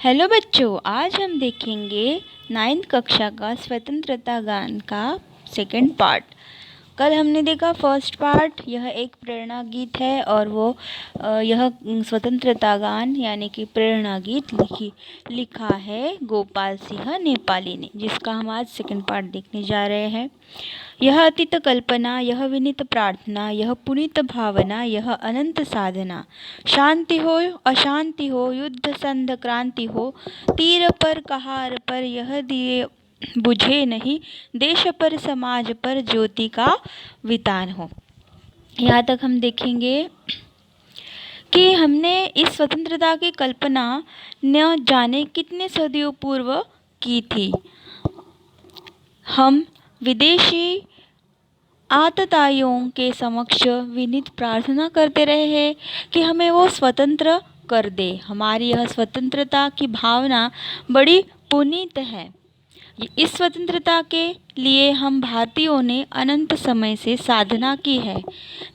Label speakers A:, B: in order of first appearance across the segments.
A: Hello बच्चों, आज हम देखेंगे 9th कक्षा का स्वतंत्रता गान का सेकंड पार्ट। कल हमने देखा फर्स्ट पार्ट। यह एक प्रेरणा गीत है और यह स्वतंत्रता गान यानी कि प्रेरणा गीत लिखा है गोपाल सिंह नेपाली ने, जिसका हम आज सेकंड पार्ट देखने जा रहे हैं। यह अतीत कल्पना, यह विनीत प्रार्थना, यह पुनीत भावना, यह अनंत साधना। शांति हो अशांति हो, युद्ध संध क्रांति हो, तीर पर कहार पर यह दिए बुझे नहीं, देश पर समाज पर ज्योति का वितान हो। यहाँ तक हम देखेंगे कि हमने इस स्वतंत्रता की कल्पना न जाने कितने सदियों पूर्व की थी। हम विदेशी आतताइयों के समक्ष विनीत प्रार्थना करते रहे हैं कि हमें वो स्वतंत्र कर दे। हमारी यह स्वतंत्रता की भावना बड़ी पुनीत है। इस स्वतंत्रता के लिए हम भारतीयों ने अनंत समय से साधना की है।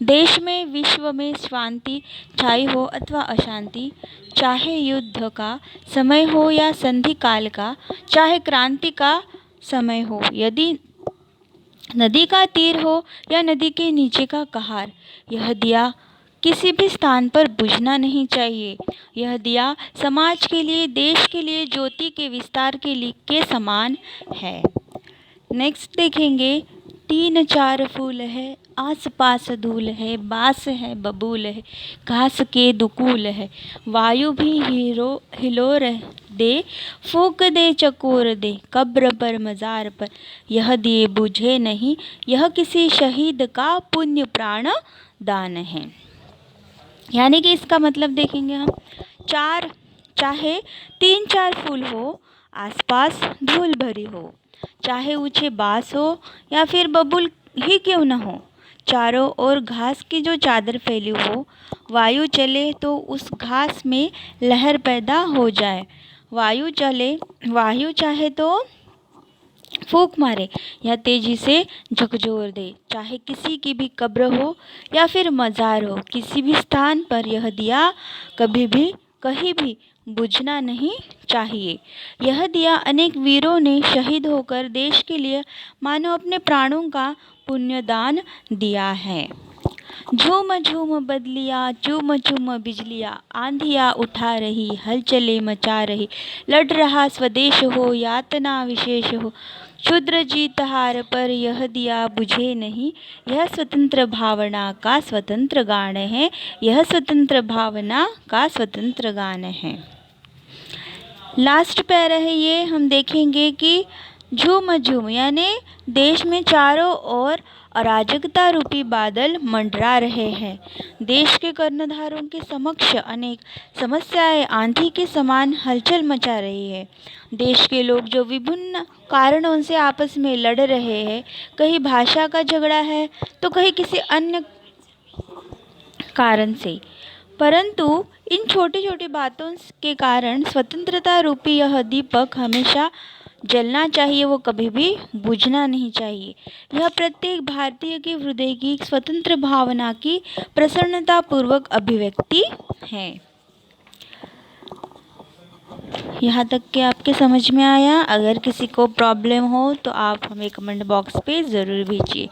A: देश में, विश्व में शांति छाई हो अथवा अशांति, चाहे युद्ध का समय हो या संधि काल का, चाहे क्रांति का समय हो, यदि नदी का तीर हो या नदी के नीचे का कहार, यह दिया किसी भी स्थान पर बुझना नहीं चाहिए। यह दिया समाज के लिए, देश के लिए, ज्योति के विस्तार के समान है। नेक्स्ट देखेंगे, 3-4 फूल है, आस पास धूल है, बास है बबूल है, घास के दुकूल है, वायु भी हिलोर दे, फूक दे चकोर दे, कब्र पर मजार पर यह दिए बुझे नहीं, यह किसी शहीद का पुण्य प्राण दान है। यानी कि इसका मतलब देखेंगे हम, चाहे 3-4 फूल हो, आसपास धूल भरी हो, चाहे ऊंचे बांस हो या फिर बबूल ही क्यों न हो, चारों ओर घास की जो चादर फैली हो, वायु चले तो उस घास में लहर पैदा हो जाए। वायु चाहे तो फूंक मारे या तेजी से झकझोर दे। चाहे किसी की भी कब्र हो या फिर मजार हो, किसी भी स्थान पर यह दिया कभी भी कहीं भी बुझना नहीं चाहिए। यह दिया अनेक वीरों ने शहीद होकर देश के लिए मानो अपने प्राणों का पुण्यदान दिया है। झूम झूम बदलिया, चूम चूम बिजलिया, आंधिया उठा रही, हलचले मचा रही, लड़ रहा स्वदेश हो, यातना विशेष हो, क्षुद्र जीत हार पर यह दिया बुझे नहीं, यह स्वतंत्र भावना का स्वतंत्र गान है। यह स्वतंत्र भावना का स्वतंत्र गान है। लास्ट पैरा है, ये हम देखेंगे कि झूम झूम यानी देश में चारों ओर अराजकता रूपी बादल मंडरा रहे हैं। देश के कर्णधारों के समक्ष अनेक समस्याएं आंधी के समान हलचल मचा रही है। देश के लोग जो विभिन्न कारणों से आपस में लड़ रहे हैं, कहीं भाषा का झगड़ा है तो कहीं किसी अन्य कारण से, परंतु इन छोटी छोटी बातों के कारण स्वतंत्रता रूपी यह दीपक हमेशा जलना चाहिए, वो कभी भी बुझना नहीं चाहिए। यह प्रत्येक भारतीय के हृदय की स्वतंत्र भावना की प्रसन्नता पूर्वक अभिव्यक्ति है। यहाँ तक के आपके समझ में आया? अगर किसी को प्रॉब्लम हो तो आप हमें कमेंट बॉक्स पे ज़रूर भेजिए।